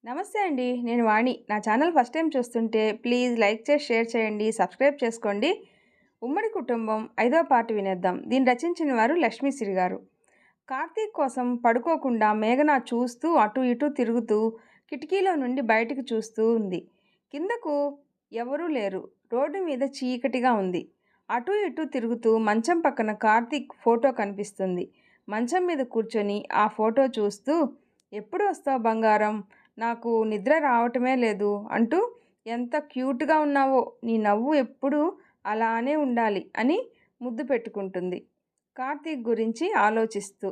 నమస్తే అండి. నేను వాణి. నా ఛానల్ ఫస్ట్ టైం చూస్తుంటే ప్లీజ్ లైక్ చేసి, షేర్ చేయండి, సబ్స్క్రైబ్ చేసుకోండి. ఉమ్మడి కుటుంబం 5వ పార్ట్ వినేద్దాం. దీన్ని రచించిన వారు లక్ష్మీశ్రీ గారు. కార్తీక్ కోసం పడుకోకుండా మేఘన చూస్తూ అటు ఇటు తిరుగుతూ కిటికీలో నుండి బయటికి చూస్తూ ఉంది. కిందకు ఎవరూ లేరు. రోడ్డు మీద చీకటిగా ఉంది. అటు ఇటు తిరుగుతూ మంచం పక్కన కార్తీక్ ఫోటో కనిపిస్తుంది. మంచం మీద కూర్చొని ఆ ఫోటో చూస్తూ, ఎప్పుడు వస్తావు బంగారం, నాకు నిద్ర రావటమే లేదు అంటూ, ఎంత క్యూట్గా ఉన్నావో, నీ నవ్వు ఎప్పుడూ అలానే ఉండాలి అని ముద్దు పెట్టుకుంటుంది. కార్తీక్ గురించి ఆలోచిస్తూ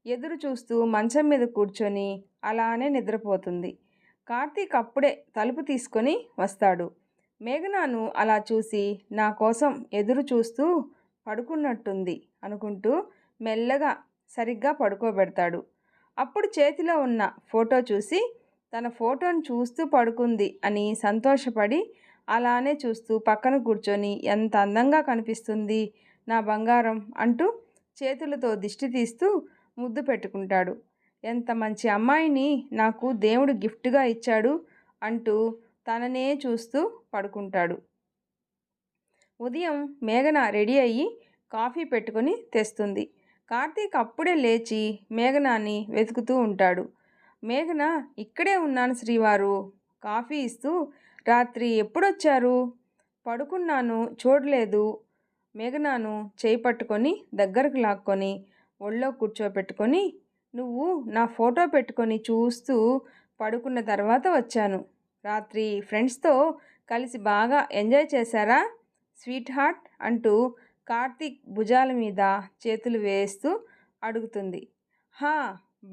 ఎదురు చూస్తూ మంచం మీద కూర్చొని అలానే నిద్రపోతుంది. కార్తీక్ అప్పుడే తలుపు తీసుకొని వస్తాడు. మేఘనాను అలా చూసి నా కోసం ఎదురు చూస్తూ పడుకున్నట్టుంది అనుకుంటూ మెల్లగా సరిగ్గా పడుకోబెడతాడు. అప్పుడు చేతిలో ఉన్న ఫోటో చూసి తన ఫోటోను చూస్తూ పడుకుంది అని సంతోషపడి అలానే చూస్తూ పక్కన కూర్చొని ఎంత అందంగా కనిపిస్తుంది నా బంగారం అంటూ చేతులతో దిష్టి తీస్తూ ముద్దు పెట్టుకుంటాడు. ఎంత మంచి అమ్మాయిని నాకు దేవుడు గిఫ్ట్గా ఇచ్చాడు అంటూ తననే చూస్తూ పడుకుంటాడు. ఉదయం మేఘన రెడీ అయ్యి కాఫీ పెట్టుకొని తెస్తుంది. కార్తీక్ అప్పుడే లేచి మేఘనాని వెతుకుతూ ఉంటాడు. మేఘన, ఇక్కడే ఉన్నాను శ్రీవారు, కాఫీ ఇస్తూ, రాత్రి ఎప్పుడొచ్చారు? పడుకున్నాను, చూడలేదు. మేఘనాను చేయి పట్టుకొని దగ్గరకు లాక్కొని ఒళ్ళో కూర్చోపెట్టుకొని, నువ్వు నా ఫోటో పెట్టుకొని చూస్తూ పడుకున్న తర్వాత వచ్చాను. రాత్రి ఫ్రెండ్స్తో కలిసి బాగా ఎంజాయ్ చేశారా స్వీట్ హార్ట్ అంటూ కార్తీక్ భుజాల మీద చేతులు వేస్తూ అడుగుతుంది. హా,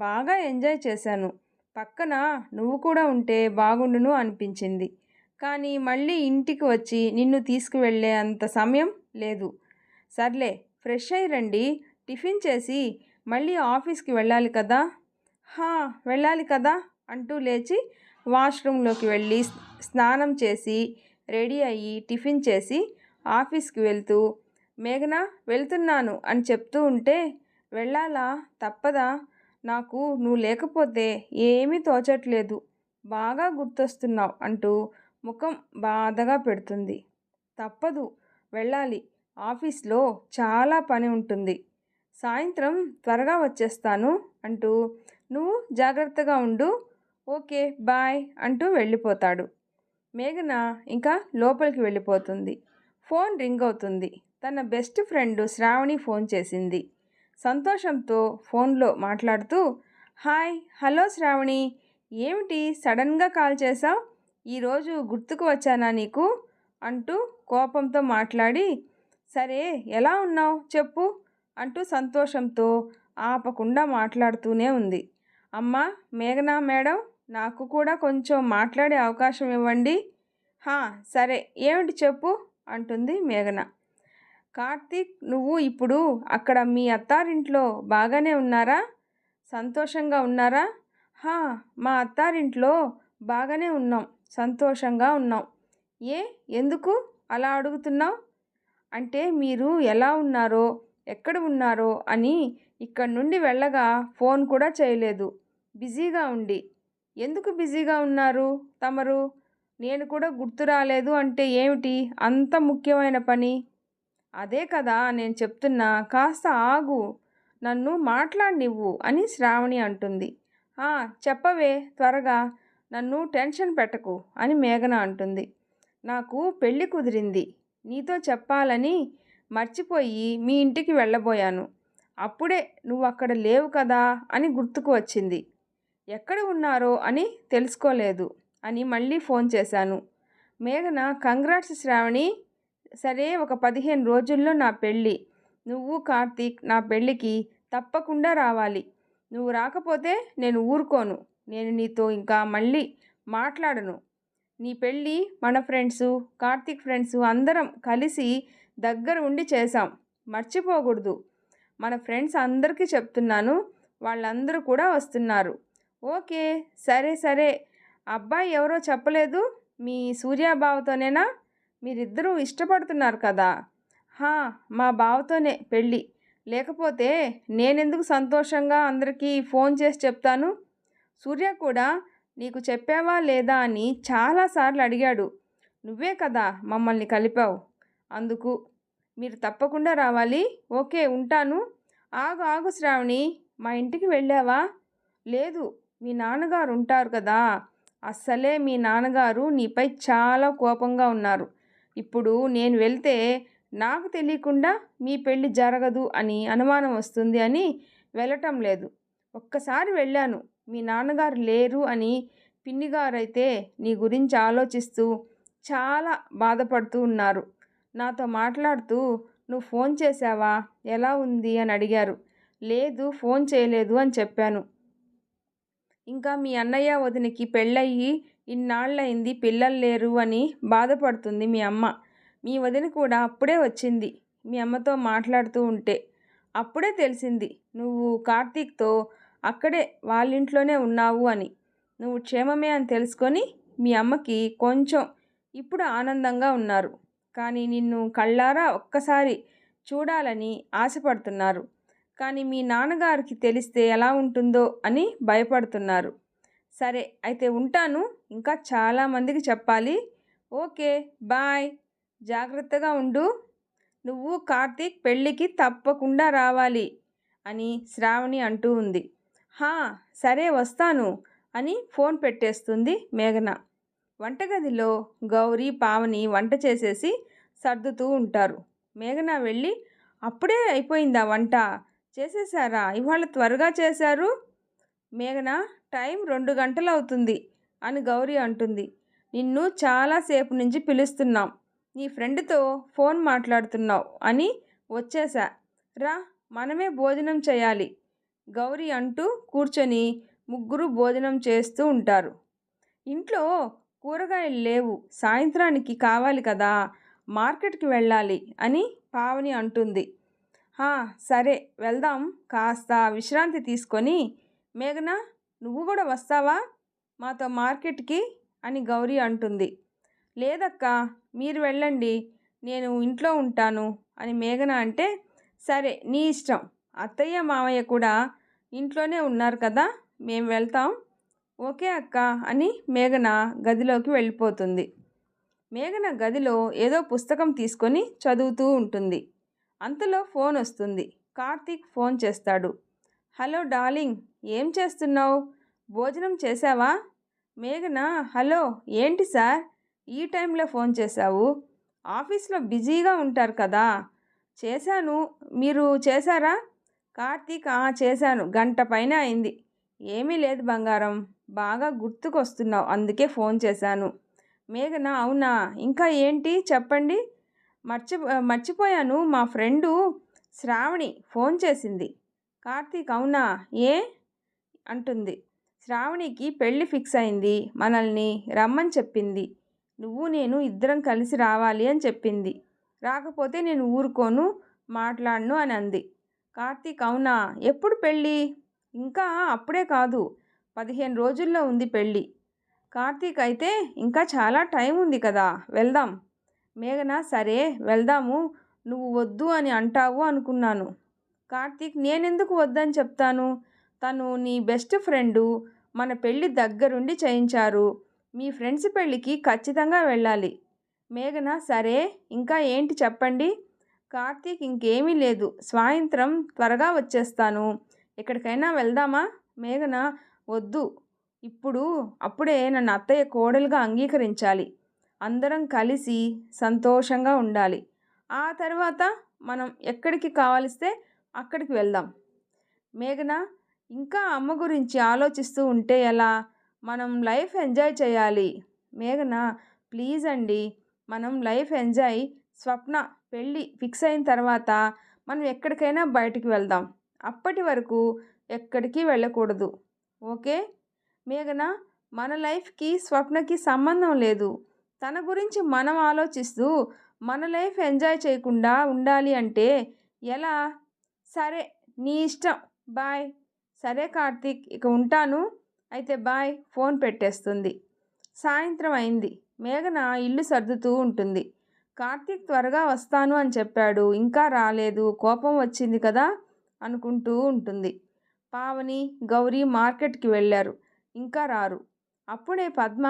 బాగా ఎంజాయ్ చేశాను. పక్కన నువ్వు కూడా ఉంటే బాగుండును అనిపించింది. కానీ మళ్ళీ ఇంటికి వచ్చి నిన్ను తీసుకువెళ్ళే అంత సమయం లేదు. సర్లే, ఫ్రెష్ అయ్యి రండి, టిఫిన్ చేసి మళ్ళీ ఆఫీస్కి వెళ్ళాలి కదా. హా, వెళ్ళాలి కదా అంటూ లేచి వాష్రూమ్లోకి వెళ్ళి స్నానం చేసి రెడీ అయ్యి టిఫిన్ చేసి ఆఫీస్కి వెళ్తూ, మేఘన వెళ్తున్నాను అని చెప్తూ ఉంటే, వెళ్ళాలా, తప్పదా, నాకు నువ్వు లేకపోతే ఏమీ తోచట్లేదు, బాగా గుర్తొస్తున్నావు అంటూ ముఖం బాధగా పెడుతుంది. తప్పదు, వెళ్ళాలి, ఆఫీస్లో చాలా పని ఉంటుంది, సాయంత్రం త్వరగా వచ్చేస్తాను అంటూ, నువ్వు జాగ్రత్తగా ఉండు, ఓకే బాయ్ అంటూ వెళ్ళిపోతాడు. మేఘన ఇంకా లోపలికి వెళ్ళిపోతుంది. ఫోన్ రింగ్ అవుతుంది. తన బెస్ట్ ఫ్రెండ్ శ్రావణి ఫోన్ చేసింది. సంతోషంతో ఫోన్లో మాట్లాడుతూ, హాయ్, హలో శ్రావణి, ఏమిటి సడన్గా కాల్ చేసావు, ఈరోజు గుర్తుకు వచ్చానా నీకు అంటూ కోపంతో మాట్లాడి, సరే ఎలా ఉన్నావు చెప్పు అంటూ సంతోషంతో ఆపకుండా మాట్లాడుతూనే ఉంది. అమ్మా మేఘనా మేడం, నాకు కూడా కొంచెం మాట్లాడే అవకాశం ఇవ్వండి. హా, సరే, ఏమిటి చెప్పు అంటుంది మేఘన. కార్తీక్, నువ్వు ఇప్పుడు అక్కడ మీ అత్తారింట్లో బాగానే ఉన్నారా, సంతోషంగా ఉన్నారా? హా, మా అత్తారింట్లో బాగానే ఉన్నాం, సంతోషంగా ఉన్నాం. ఏ, ఎందుకు అలా అడుగుతున్నావు? అంటే మీరు ఎలా ఉన్నారో, ఎక్కడ ఉన్నారో అని ఇక్కడి నుండి వెళ్ళగా ఫోన్ కూడా చేయలేదు, బిజీగా ఉండి. ఎందుకు బిజీగా ఉన్నారు తమరు? నేను కూడా గుర్తు రాలేదు అంటే ఏమిటి అంత ముఖ్యమైన పని? అదే కదా నేను చెప్తున్నా, కాస్త ఆగు, నన్ను మాట్లాడనివ్వు అని శ్రావణి అంటుంది. చెప్పవే త్వరగా, నన్ను టెన్షన్ పెట్టకు అని మేఘన అంటుంది. నాకు పెళ్ళి కుదిరింది, నీతో చెప్పాలని మర్చిపోయి మీ ఇంటికి వెళ్ళబోయాను. అప్పుడే నువ్వు అక్కడ లేవు కదా అని గుర్తుకు వచ్చింది. ఎక్కడ ఉన్నారో అని తెలుసుకోలేదు అని మళ్ళీ ఫోన్ చేశాను. మేఘన, కంగ్రాట్స్ శ్రావణి, సరే ఒక 15 రోజుల్లో నా పెళ్ళి. నువ్వు కార్తీక్ నా పెళ్ళికి తప్పకుండా రావాలి. నువ్వు రాకపోతే నేను ఊరుకోను. నేను నీతో ఇంకా మళ్ళీ మాట్లాడను. నీ పెళ్ళి మన ఫ్రెండ్సు, కార్తీక్ ఫ్రెండ్సు అందరం కలిసి దగ్గర ఉండి చేశాం, మర్చిపోకూడదు. మన ఫ్రెండ్స్ అందరికీ చెప్తున్నాను, వాళ్ళందరూ కూడా వస్తున్నారు. ఓకే, సరే సరే. అబ్బాయి ఎవరో చెప్పలేదు, మీ సూర్యాబావతోనేనా? మీరిద్దరూ ఇష్టపడుతున్నారు కదా. మా బావతోనే పెళ్ళి, లేకపోతే నేనెందుకు సంతోషంగా అందరికీ ఫోన్ చేసి చెప్తాను. సూర్య కూడా నీకు చెప్పావా లేదా అని చాలాసార్లు అడిగాడు. నువ్వే కదా మమ్మల్ని కలిపావు. అందుకు మీరు తప్పకుండా రావాలి. ఓకే ఉంటాను. ఆగు ఆగు శ్రావణి, మా ఇంటికి వెళ్ళావా? లేదు, మీ నాన్నగారు ఉంటారు కదా. అస్సలే మీ నాన్నగారు నీపై చాలా కోపంగా ఉన్నారు. ఇప్పుడు నేను వెళ్తే నాకు తెలియకుండా మీ పెళ్ళి జరగదు అని అనుమానం వస్తుంది అని వెళ్ళటం లేదు. ఒక్కసారి వెళ్ళాను. మీ నాన్నగారు లేరు అని పిన్నిగారైతే నీ గురించి ఆలోచిస్తూ చాలా బాధపడుతూ ఉన్నారు. నాతో మాట్లాడుతూ నువ్వు ఫోన్ చేశావా, ఎలా ఉంది అని అడిగారు. లేదు, ఫోన్ చేయలేదు అని చెప్పాను. ఇంకా మీ అన్నయ్య వదినకి పెళ్ళయ్యి ఇన్నాళ్ళయింది, పిల్లలు లేరు అని బాధపడుతుంది మీ అమ్మ. మీ వదిన కూడా అప్పుడే వచ్చింది మీ అమ్మతో మాట్లాడుతూ ఉంటే. అప్పుడే తెలిసింది నువ్వు కార్తీక్తో అక్కడే వాళ్ళింట్లోనే ఉన్నావు అని. నువ్వు క్షేమమే అని తెలుసుకొని మీ అమ్మకి కొంచెం ఇప్పుడు ఆనందంగా ఉన్నారు. కానీ నిన్ను కళ్ళారా ఒక్కసారి చూడాలని ఆశపడుతున్నారు. కానీ మీ నాన్నగారికి తెలిస్తే ఎలా ఉంటుందో అని భయపడుతున్నారు. సరే అయితే ఉంటాను, ఇంకా చాలామందికి చెప్పాలి. ఓకే బాయ్, జాగ్రత్తగా ఉండు. నువ్వు కార్తీక్ పెళ్ళికి తప్పకుండా రావాలి అని శ్రావణి అంటూ ఉంది. హా సరే వస్తాను అని ఫోన్ పెట్టేస్తుంది మేఘన. వంటగదిలో గౌరీ పావని వంట చేసేసి సర్దుతూ ఉంటారు. మేఘన వెళ్ళి అప్పుడే అయిపోయిందా వంట, చేసేసారా, ఇవాళ త్వరగా చేశారు. మేఘన టైం 2 గంటలు అవుతుంది అని గౌరీ అంటుంది. నిన్ను చాలాసేపు నుంచి పిలుస్తున్నాం, నీ ఫ్రెండ్తో ఫోన్ మాట్లాడుతున్నావు అని వచ్చేసా. రా మనమే భోజనం చేయాలి గౌరీ అంటూ కూర్చొని ముగ్గురు భోజనం చేస్తూ ఉంటారు. ఇంట్లో కూరగాయలు లేవు, సాయంత్రానికి కావాలి కదా, మార్కెట్కి వెళ్ళాలి అని పావని అంటుంది. సరే వెళ్దాం, కాస్త విశ్రాంతి తీసుకొని. మేఘన నువ్వు కూడా వస్తావా మాతో మార్కెట్కి అని గౌరీ అంటుంది. లేదక్క, మీరు వెళ్ళండి, నేను ఇంట్లో ఉంటాను అని మేఘన అంటే, సరే నీ ఇష్టం, అత్తయ్య మామయ్య కూడా ఇంట్లోనే ఉన్నారు కదా, మేము వెళ్తాం. ఓకే అక్క అని మేఘన గదిలోకి వెళ్ళిపోతుంది. మేఘన గదిలో ఏదో పుస్తకం తీసుకొని చదువుతూ ఉంటుంది. అంతలో ఫోన్ వస్తుంది. కార్తీక్ ఫోన్ చేస్తాడు. హలో డార్లింగ్, ఏం చేస్తున్నావు, భోజనం చేశావా? మేఘన హలో, ఏంటి సార్ ఈ టైంలో ఫోన్ చేశావు, ఆఫీస్లో బిజీగా ఉంటారు కదా. చేశాను, మీరు చేశారా? కార్తీక్ చేశాను, గంట పైన అయింది. ఏమీ లేదు బంగారం, బాగా గుర్తుకొస్తున్నావు అందుకే ఫోన్ చేశాను. మేఘన అవునా, ఇంకా ఏంటి చెప్పండి. మర్చిపోయాను, మా ఫ్రెండు శ్రావణి ఫోన్ చేసింది. కార్తీక్ అవునా, ఏ అంటుంది. శ్రావణికి పెళ్ళి ఫిక్స్ అయింది, మనల్ని రమ్మని చెప్పింది. నువ్వు నేను ఇద్దరం కలిసి రావాలి అని చెప్పింది. రాకపోతే నేను ఊరుకోను, మాట్లాడను అని అంది. కార్తీక్ అవునా, ఎప్పుడు పెళ్ళి? ఇంకా అప్పుడే కాదు, 15 రోజుల్లో ఉంది పెళ్ళి. కార్తీక్ అయితే ఇంకా చాలా టైం ఉంది కదా, వెళ్దాం. మేఘన సరే వెళ్దాము, నువ్వు వద్దు అని అంటావు అనుకున్నాను. కార్తీక్ నేనెందుకు వద్దని చెప్తాను, తను నీ బెస్ట్ ఫ్రెండు, మన పెళ్ళి దగ్గరుండి చేయించారు, మీ ఫ్రెండ్స్ పెళ్ళికి ఖచ్చితంగా వెళ్ళాలి. మేఘన సరే ఇంకా ఏంటి చెప్పండి. కార్తీక్ ఇంకేమీ లేదు, సాయంత్రం త్వరగా వచ్చేస్తాను, ఎక్కడికైనా వెళ్దామా? మేఘన వద్దు, అప్పుడే నన్ను అత్తయ్య కోడలుగా అంగీకరించాలి, అందరం కలిసి సంతోషంగా ఉండాలి, ఆ తర్వాత మనం ఎక్కడికి కావలిస్తే అక్కడికి వెళ్దాం. మేఘన ఇంకా అమ్మ గురించి ఆలోచిస్తూ ఉంటే ఎలా, మనం లైఫ్ ఎంజాయ్ చేయాలి. మేఘన ప్లీజ్ అండి, మనం లైఫ్ ఎంజాయ్, స్వప్న పెళ్ళి ఫిక్స్ అయిన తర్వాత మనం ఎక్కడికైనా బయటికి వెళ్దాం, అప్పటి వరకు ఎక్కడికి వెళ్ళకూడదు. ఓకే మేఘన, మన లైఫ్కి స్వప్నకి సంబంధం లేదు, తన గురించి మనం ఆలోచిస్తూ మన లైఫ్ ఎంజాయ్ చేయకుండా ఉండాలి అంటే ఎలా? సరే నీ ఇష్టం, బాయ్. సరే కార్తీక్, ఇక ఉంటాను, అయితే బాయ్, ఫోన్ పెట్టేస్తుంది. సాయంత్రం అయింది. మేఘన ఇల్లు సర్దుతూ ఉంటుంది. కార్తీక్ త్వరగా వస్తాను అని చెప్పాడు, ఇంకా రాలేదు, కోపం వచ్చింది కదా అనుకుంటూ ఉంటుంది. పావని గౌరీ మార్కెట్కి వెళ్ళారు, ఇంకా రారు. అప్పుడే పద్మ,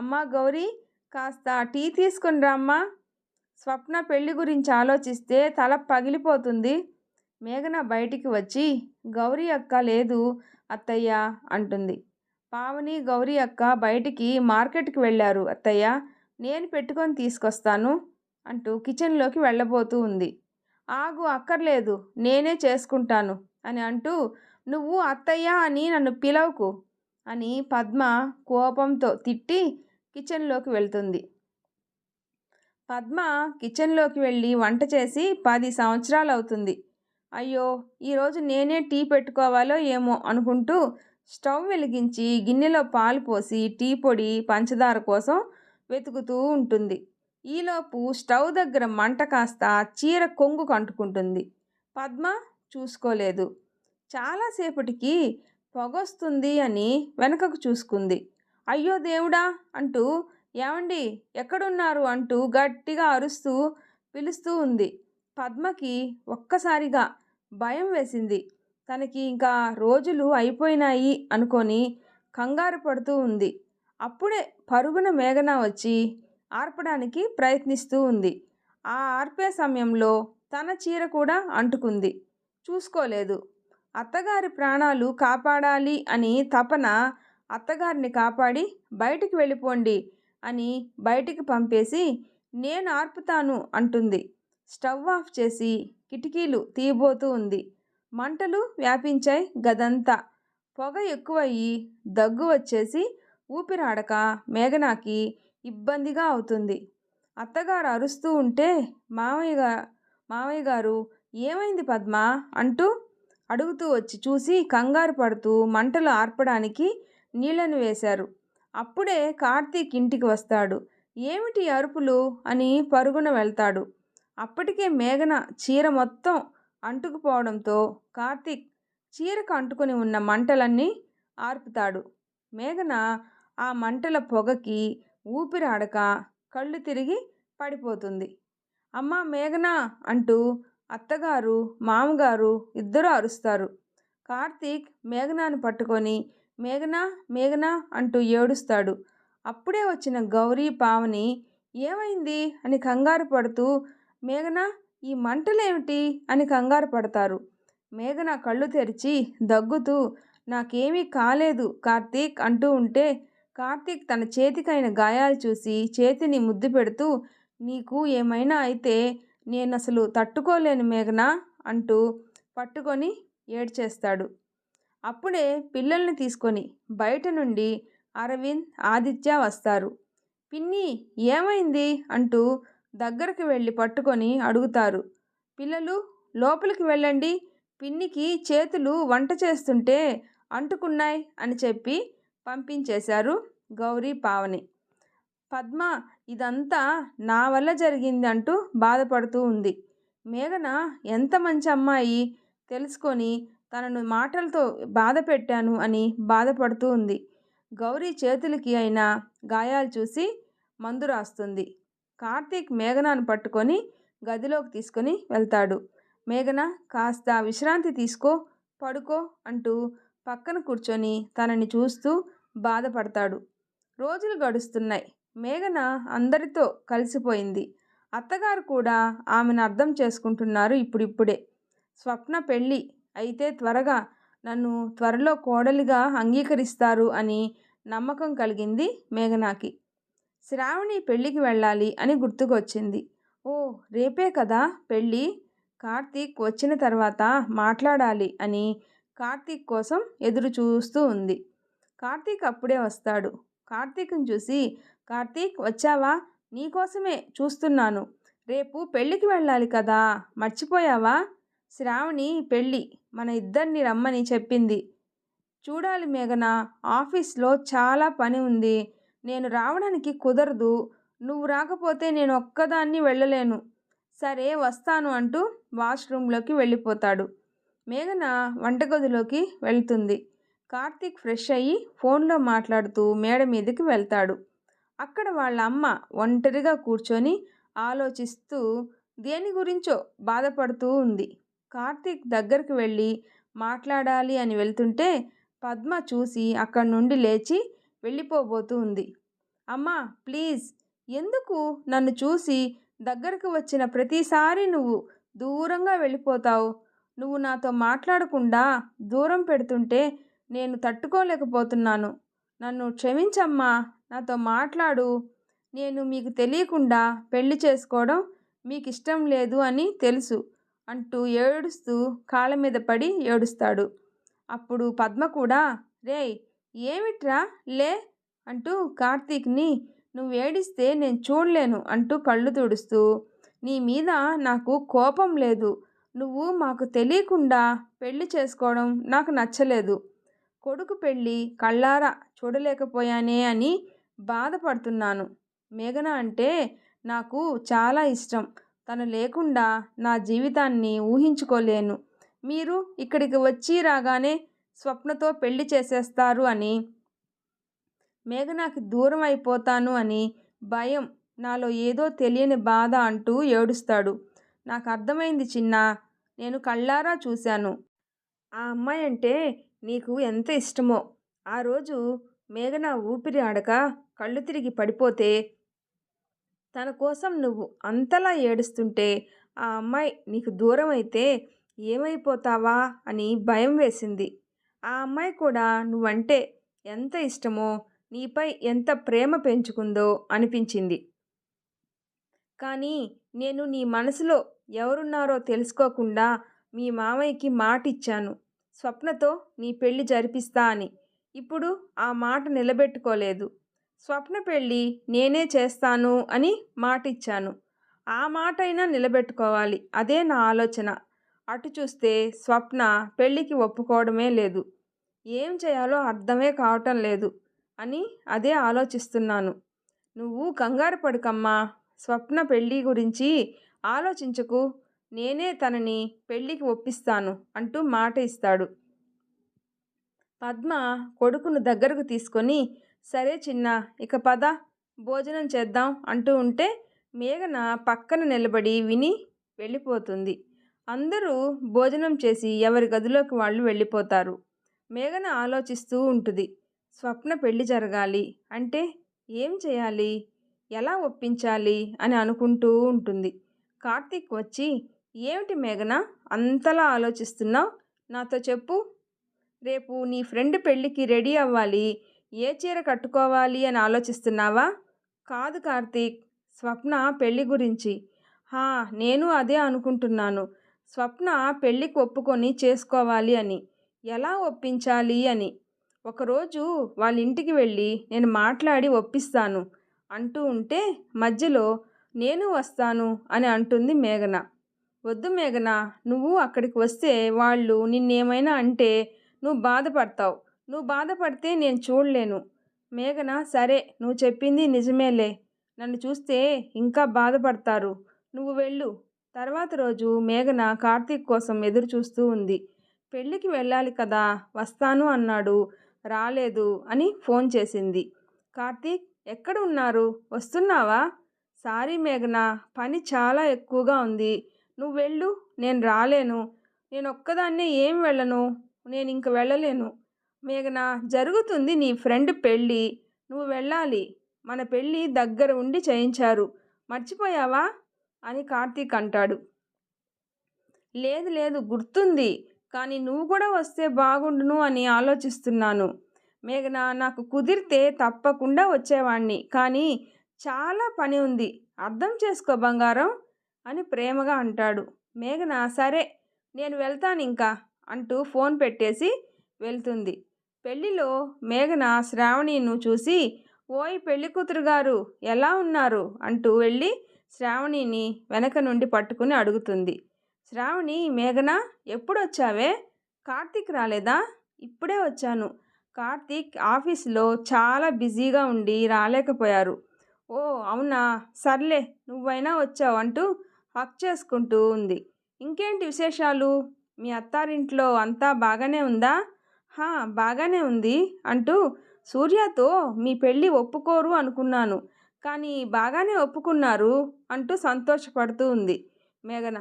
అమ్మా గౌరీ, కాస్త టీ తీసుకుని రమ్మా. స్వప్న పెళ్లి గురించి ఆలోచిస్తే తల పగిలిపోతుంది. మేఘన బయటికి వచ్చి, గౌరీ అక్క లేదు అత్తయ్య అంటుంది. పావని, గౌరీ అక్క బయటికి మార్కెట్కి వెళ్ళారు అత్తయ్య, నేను పెట్టుకొని తీసుకొస్తాను అంటూ కిచెన్లోకి వెళ్ళబోతూ ఉంది. ఆగు, అక్కర్లేదు, నేనే చేసుకుంటాను అని అంటూ, నువ్వు అత్తయ్య అని నన్ను పిలవకు అని పద్మ కోపంతో తిట్టి కిచెన్లోకి వెళ్తుంది. పద్మ కిచెన్లోకి వెళ్ళి వంట చేసి 10 సంవత్సరాలు అవుతుంది. అయ్యో, ఈరోజు నేనే టీ పెట్టుకోవాలో ఏమో అనుకుంటూ స్టవ్ వెలిగించి గిన్నెలో పాలు పోసి టీ పొడి, పంచదార కోసం వెతుకుతూ ఉంటుంది. ఈలోపు స్టవ్ దగ్గర మంట కాస్త చీర కొంగుకు అంటుకుంటుంది. పద్మ చూసుకోలేదు. చాలాసేపటికి పొగొస్తుంది అని వెనకకు చూసుకుంది. అయ్యో దేవుడా అంటూ, ఏమండి ఎక్కడున్నారు అంటూ గట్టిగా అరుస్తూ పిలుస్తూ ఉంది. పద్మకి ఒక్కసారిగా భయం వేసింది. తనకి ఇంకా రోజులు అయిపోయినాయి అనుకొని కంగారు పడుతూ ఉంది. అప్పుడే పరుగున మేఘన వచ్చి ఆర్పడానికి ప్రయత్నిస్తూ ఉంది. ఆ ఆర్పే సమయంలో తన చీర కూడా అంటుకుంది. చూసుకోలేదు. అత్తగారి ప్రాణాలు కాపాడాలి అని తపన అత్తగారిని కాపాడి బయటికి వెళ్ళిపోండి అని బయటికి పంపేసి, నేను ఆర్పుతాను అంటుంది. స్టవ్ ఆఫ్ చేసి కిటికీలు తీయబోతూ ఉంది. మంటలు వ్యాపించాయి గదంతా. పొగ ఎక్కువయ్యి దగ్గు వచ్చేసి ఊపిరాడక మేఘనాకి ఇబ్బందిగా అవుతుంది. అత్తగారు అరుస్తూ ఉంటే మామయ్య గారు ఏమైంది పద్మ అంటూ అడుగుతూ వచ్చి చూసి కంగారు పడుతూ మంటలు ఆర్పడానికి నీళ్లను వేశారు. అప్పుడే కార్తీక్ ఇంటికి వస్తాడు. ఏమిటి అరుపులు అని పరుగున వెళ్తాడు. అప్పటికే మేఘన చీర మొత్తం అంటుకుపోవడంతో కార్తీక్ చీరకు అంటుకుని ఉన్న మంటలన్నీ ఆర్పుతాడు. మేఘన ఆ మంటల పొగకి ఊపిరాడక కళ్ళు తిరిగి పడిపోతుంది. అమ్మా మేఘన అంటూ అత్తగారు, మామగారు ఇద్దరూ అరుస్తారు. కార్తీక్ మేఘనాను పట్టుకొని మేఘనా మేఘనా అంటూ ఏడుస్తాడు. అప్పుడే వచ్చిన గౌరీ, పావని ఏమైంది అని కంగారు పడుతూ, మేఘనా ఈ మంటలేమిటి అని కంగారు పడతారు. మేఘన కళ్ళు తెరిచి దగ్గుతూ, నాకేమీ కాలేదు కార్తీక్ అంటూ ఉంటే, కార్తీక్ తన చేతికైన గాయాలు చూసి చేతిని ముద్దు పెడుతూ, నీకు ఏమైనా అయితే నేనసలు తట్టుకోలేను మేఘనా అంటూ పట్టుకొని ఏడ్చేస్తాడు. అప్పుడే పిల్లల్ని తీసుకొని బయట నుండి అరవింద్, ఆదిత్య వస్తారు. పిన్ని ఏమైంది అంటూ దగ్గరకు వెళ్ళి పట్టుకొని అడుగుతారు. పిల్లలు లోపలికి వెళ్ళండి, పిన్నికి చేతులు వంట చేస్తుంటే అంటుకున్నాయి అని చెప్పి పంపించేశారు గౌరీ, పావని. పద్మ ఇదంతా నా వల్ల జరిగింది అంటూ బాధపడుతూ ఉంది. మేఘన ఎంత మంచి అమ్మాయి, తెలుసుకొని తనను మాటలతో బాధ పెట్టాను అని బాధపడుతూ ఉంది. గౌరీ చేతులకి అయిన గాయాలు చూసి మందు రాస్తుంది. కార్తీక్ మేఘనాను పట్టుకొని గదిలోకి తీసుకొని వెళ్తాడు. మేఘన కాస్త విశ్రాంతి తీసుకో, పడుకో అంటూ పక్కన కూర్చొని తనని చూస్తూ బాధపడతాడు. రోజులు గడుస్తున్నాయి. మేఘన అందరితో కలిసిపోయింది. అత్తగారు కూడా ఆమెను అర్థం చేసుకుంటున్నారు ఇప్పుడిప్పుడే. స్వప్న పెళ్ళి అయితే నన్ను త్వరలో కోడలిగా అంగీకరిస్తారు అని నమ్మకం కలిగింది మేఘనాకి. శ్రావణి పెళ్ళికి వెళ్ళాలి అని గుర్తుకొచ్చింది. ఓ రేపే కదా పెళ్ళి, కార్తీక్ వచ్చిన తర్వాత మాట్లాడాలి అని కార్తీక్ కోసం ఎదురు చూస్తూ ఉంది. కార్తీక్ అప్పుడే వస్తాడు. కార్తీక్ని చూసి, కార్తీక్ వచ్చావా, నీకోసమే చూస్తున్నాను, రేపు పెళ్ళికి వెళ్ళాలి కదా మర్చిపోయావా, శ్రావణి పెళ్ళి, మన ఇద్దరిని రమ్మని చెప్పింది. చూడాలి మేఘన, ఆఫీస్లో చాలా పని ఉంది, నేను రావడానికి కుదరదు, నువ్వు రాకపోతే నేను ఒక్కదాన్ని వెళ్ళలేను, సరే వస్తాను అంటూ వాష్రూమ్లోకి వెళ్ళిపోతాడు. మేఘన వంటగదిలోకి వెళ్తుంది. కార్తీక్ ఫ్రెష్ అయ్యి ఫోన్లో మాట్లాడుతూ మేడ మీదకి వెళ్తాడు. అక్కడ వాళ్ళ అమ్మ ఒంటరిగా కూర్చొని ఆలోచిస్తూ దేని గురించో బాధపడుతూ ఉంది. కార్తీక్ దగ్గరికి వెళ్ళి మాట్లాడాలి అని వెళ్తుంటే పద్మ చూసి అక్కడి నుండి లేచి వెళ్ళిపోబోతూ ఉంది. అమ్మా ప్లీజ్, ఎందుకు నన్ను చూసి దగ్గరకు వచ్చిన ప్రతిసారి నువ్వు దూరంగా వెళ్ళిపోతావు? నువ్వు నాతో మాట్లాడకుండా దూరం పెడుతుంటే నేను తట్టుకోలేకపోతున్నాను. నన్ను క్షమించమ్మా, నాతో మాట్లాడు. నేను మీకు తెలియకుండా పెళ్లి చేసుకోవడం మీకు ఇష్టం లేదు అని తెలుసు అంటూ ఏడుస్తూ కాళ్ళ మీద పడి ఏడుస్తాడు. అప్పుడు పద్మ కూడా, రేయ్ ఏమిట్రా లే అంటూ కార్తీక్ని, నువ్వు ఏడిస్తే నేను చూడలేను అంటూ కళ్ళు తుడుస్తూ, నీ మీద నాకు కోపం లేదు, నువ్వు మాకు తెలియకుండా పెళ్లి చేసుకోవడం నాకు నచ్చలేదు. కొడుకు పెళ్ళి కళ్ళారా చూడలేకపోయానే అని బాధపడుతున్నాను. మేఘన అంటే నాకు చాలా ఇష్టం. తను లేకుండా నా జీవితాన్ని ఊహించుకోలేను. మీరు ఇక్కడికి వచ్చి రాగానే స్వప్నతో పెళ్లి చేసేస్తారు అని, మేఘనాకి దూరం అయిపోతాను అని భయం, నాలో ఏదో తెలియని బాధ అంటూ ఏడుస్తాడు. నాకు అర్థమైంది చిన్నా, నేను కళ్ళారా చూశాను. ఆ అమ్మాయి అంటే నీకు ఎంత ఇష్టమో. ఆ రోజు మేఘన ఊపిరి ఆడక కళ్ళు తిరిగి పడిపోతే తన కోసం నువ్వు అంతలా ఏడుస్తుంటే ఆ అమ్మాయి నీకు దూరం అయితే ఏమైపోతావా అని భయం వేసింది. ఆ అమ్మాయి కూడా నువ్వంటే ఎంత ఇష్టమో, నీపై ఎంత ప్రేమ పెంచుకుందో అనిపించింది. కానీ నేను నీ మనసులో ఎవరున్నారో తెలుసుకోకుండా మీ మామయ్యకి మాటిచ్చాను, స్వప్నతో నీ పెళ్లి జరిపిస్తా అని. ఇప్పుడు ఆ మాట నిలబెట్టుకోలేదు. స్వప్న పెళ్ళి నేనే చేస్తాను అని మాటిచ్చాను. ఆ మాటైనా నిలబెట్టుకోవాలి. అదే నా ఆలోచన. అటు చూస్తే స్వప్న పెళ్ళికి ఒప్పుకోవడమే లేదు. ఏం చేయాలో అర్థమే కావటం లేదు అని అదే ఆలోచిస్తున్నాను. నువ్వు కంగారు పడకమ్మా, స్వప్న పెళ్ళి గురించి ఆలోచించకు. నేనే తనని పెళ్ళికి ఒప్పిస్తాను అంటూ మాట ఇస్తాడు. పద్మ కొడుకును దగ్గరకు తీసుకొని, సరే చిన్న, ఇక పద భోజనం చేద్దాం అంటూ ఉంటే మేఘన పక్కన నిలబడి విని వెళ్ళిపోతుంది. అందరూ భోజనం చేసి ఎవరి గదిలోకి వాళ్ళు వెళ్ళిపోతారు. మేఘన ఆలోచిస్తూ ఉంటుంది. స్వప్న పెళ్లి జరగాలి అంటే ఏం చేయాలి, ఎలా ఒప్పించాలి అని అనుకుంటూ ఉంటుంది. కార్తీక్ వచ్చి, ఏమిటి మేఘన అంతలా ఆలోచిస్తున్నావు, నాతో చెప్పు. రేపు నీ ఫ్రెండ్ పెళ్ళికి రెడీ అవ్వాలి, ఏ చీర కట్టుకోవాలి అని ఆలోచిస్తున్నావా? కాదు కార్తీక్, స్వప్న పెళ్ళి గురించి. హా, నేను అదే అనుకుంటున్నాను. స్వప్న పెళ్ళికి ఒప్పుకొని చేసుకోవాలి అని, ఎలా ఒప్పించాలి అని. ఒకరోజు వాళ్ళ ఇంటికి వెళ్ళి నేను మాట్లాడి ఒప్పిస్తాను అంటూ ఉంటే మధ్యలో నేను వస్తాను అని అంటుంది మేఘన. వద్దు మేఘన, నువ్వు అక్కడికి వస్తే వాళ్ళు నిన్నేమైనా అంటే నువ్వు బాధపడతావు. నువ్వు బాధపడితే నేను చూడలేను. మేఘన, సరే నువ్వు చెప్పింది నిజమేలే, నన్ను చూస్తే ఇంకా బాధపడతారు, నువ్వు వెళ్ళు. తర్వాత రోజు మేఘన కార్తీక్ కోసం ఎదురు చూస్తూ ఉంది. పెళ్ళికి వెళ్ళాలి కదా, వస్తాను అన్నాడు, రాలేదు అని ఫోన్ చేసింది. కార్తీక్ ఎక్కడ ఉన్నారు, వస్తున్నావా? సారీ మేఘన, పని చాలా ఎక్కువగా ఉంది, నువ్వు వెళ్ళు, నేను రాలేను. నేను ఒక్కదాన్నే ఏం వెళ్ళను, నేను ఇంక వెళ్ళలేను. మేఘన, జరుగుతుంది నీ ఫ్రెండ్ పెళ్ళి, నువ్వు వెళ్ళాలి. మన పెళ్ళి దగ్గర ఉండి చేయించారు, మర్చిపోయావా అని కార్తీక్ అంటాడు. లేదు లేదు, గుర్తుంది, కానీ నువ్వు కూడా వస్తే బాగుండును అని ఆలోచిస్తున్నాను. మేఘన, నాకు కుదిరితే తప్పకుండా వచ్చేవాణ్ణి, కానీ చాలా పని ఉంది, అర్థం చేసుకో బంగారం అని ప్రేమగా అంటాడు. మేఘన, సరే నేను వెళ్తాను ఇంకా అంటూ ఫోన్ పెట్టేసి వెళ్తుంది. పెళ్లిలో మేఘన శ్రావణిను చూసి, ఓయ్ పెళ్లి కూతురు గారు ఎలా ఉన్నారు అంటూ వెళ్ళి శ్రావణిని వెనక నుండి పట్టుకుని అడుగుతుంది. శ్రావణి, మేఘన ఎప్పుడొచ్చావే, కార్తీక్ రాలేదా? ఇప్పుడే వచ్చాను. కార్తీక్ ఆఫీసులో చాలా బిజీగా ఉండి రాలేకపోయారు. ఓ అవునా, సర్లే నువ్వైనా వచ్చావు అంటూ హక్ చేసుకుంటూ ఉంది. ఇంకేంటి విశేషాలు, మీ అత్తారింట్లో అంతా బాగానే ఉందా? హా, బాగానే ఉంది అంటూ, సూర్యతో మీ పెళ్ళి ఒప్పుకోరు అనుకున్నాను, కానీ బాగానే ఒప్పుకున్నారు అంటూ సంతోషపడుతూ ఉంది మేఘన.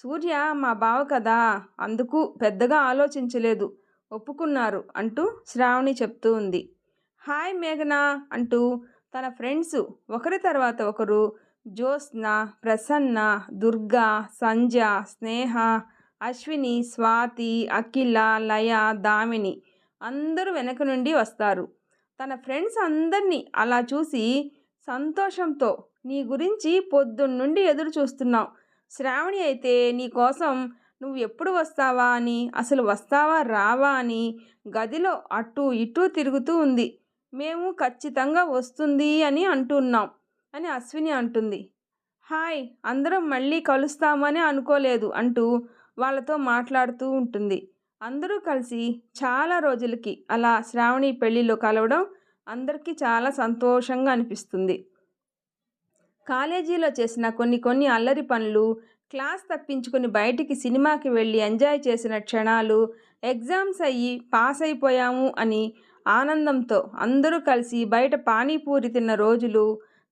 సూర్య మా బావ కదా, అందుకు పెద్దగా ఆలోచించలేదు, ఒప్పుకున్నారు అంటూ శ్రావణి చెప్తూ ఉంది. హాయ్ మేఘనా అంటూ తన ఫ్రెండ్స్ ఒకరి తర్వాత ఒకరు జ్యోత్స్న, ప్రసన్న, దుర్గా, సంధ్య, స్నేహ, అశ్విని, స్వాతి, అఖిల, లయ, దామిని అందరూ వెనక నుండి వస్తారు. తన ఫ్రెండ్స్ అందరినీ అలా చూసి సంతోషంతో నీ గురించి పొద్దున్నుండి ఎదురు చూస్తున్నాం. శ్రావణి అయితే నీ కోసం నువ్వు ఎప్పుడు వస్తావా అని, అసలు వస్తావా రావా అని గదిలో అటూ ఇటూ తిరుగుతూ ఉంది. మేము ఖచ్చితంగా వస్తుంది అని అంటున్నాం అని అశ్విని అంటుంది. హాయ్, అందరం మళ్ళీ కలుస్తామని అనుకోలేదు అంటూ వాళ్ళతో మాట్లాడుతూ ఉంటుంది. అందరూ కలిసి చాలా రోజులకి అలా శ్రావణి పెళ్ళిలో కలవడం అందరికీ చాలా సంతోషంగా అనిపిస్తుంది. కాలేజీలో చేసిన కొన్ని అల్లరి పనులు, క్లాస్ తప్పించుకొని బయటికి సినిమాకి వెళ్ళి ఎంజాయ్ చేసిన క్షణాలు, ఎగ్జామ్స్ అయ్యి పాస్ అయిపోయాము అని ఆనందంతో అందరూ కలిసి బయట పానీపూరి తిన్న రోజులు,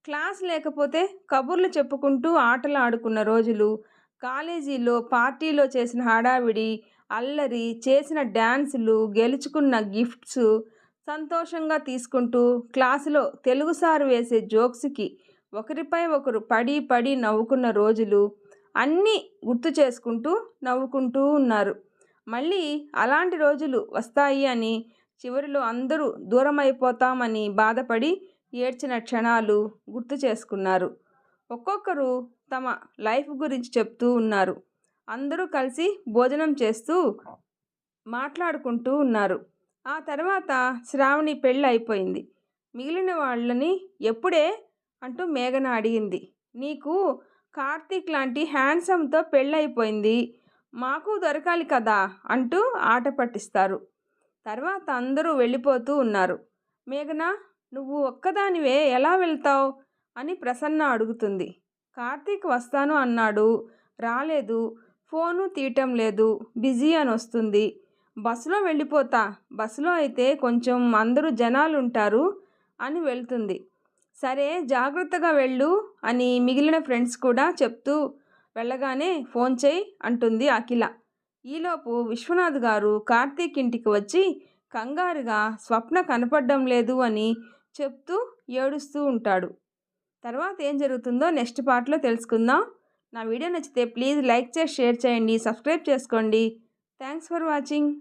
క్లాస్ లేకపోతే కబుర్లు చెప్పుకుంటూ ఆటలు ఆడుకున్న రోజులు, కాలేజీలో పార్టీలో చేసిన హడావిడి, అల్లరి, చేసిన డ్యాన్సులు, గెలుచుకున్న గిఫ్ట్స్ సంతోషంగా తీసుకుంటూ క్లాసులో తెలుగు సార్ వేసే జోక్స్కి ఒకరిపై ఒకరు పడి పడి నవ్వుకున్న రోజులు అన్నీ గుర్తు చేసుకుంటూ నవ్వుకుంటూ ఉన్నారు. మళ్ళీ అలాంటి రోజులు వస్తాయి అని, చివరిలో అందరూ దూరమైపోతామని బాధపడి ఏడ్చిన క్షణాలు గుర్తు చేసుకున్నారు. ఒక్కొక్కరు తమ లైఫ్ గురించి చెప్తూ ఉన్నారు. అందరూ కలిసి భోజనం చేస్తూ మాట్లాడుకుంటూ ఉన్నారు. ఆ తర్వాత శ్రావణి పెళ్ళి అయిపోయింది. మిగిలిన వాళ్ళని ఎప్పుడే అంటూ మేఘన అడిగింది. నీకు కార్తీక్ లాంటి హ్యాండ్సమ్తో పెళ్ళైపోయింది, మాకు దొరకాలి కదా అంటూ ఆట పట్టిస్తారు. తర్వాత అందరూ వెళ్ళిపోతూ ఉన్నారు. మేఘన, నువ్వు ఒక్కదానివే ఎలా వెళ్తావు అని ప్రసన్న అడుగుతుంది. కార్తీక్ వస్తాను అన్నాడు, రాలేదు, ఫోను తీయటం లేదు, బిజీ అని వస్తుంది. బస్సులో వెళ్ళిపోతా, బస్సులో అయితే కొంచెం అందరూ జనాలు ఉంటారు అని వెళ్తుంది. సరే జాగ్రత్తగా వెళ్ళు అని మిగిలిన ఫ్రెండ్స్ కూడా చెప్తూ వెళ్ళగానే ఫోన్ చేయి అంటుంది అఖిల. ఈలోపు విశ్వనాథ్ గారు కార్తీక్ ఇంటికి వచ్చి కంగారుగా స్వప్న కనపడడం లేదు అని చెప్తూ ఏడుస్తూ ఉంటాడు. తర్వాత ఏం జరుగుతుందో నెక్స్ట్ పార్ట్లో తెలుసుకుందాం. నా వీడియో నచ్చితే ప్లీజ్ లైక్ చేసి షేర్ చేయండి, సబ్స్క్రైబ్ చేసుకోండి. Thanks for watching.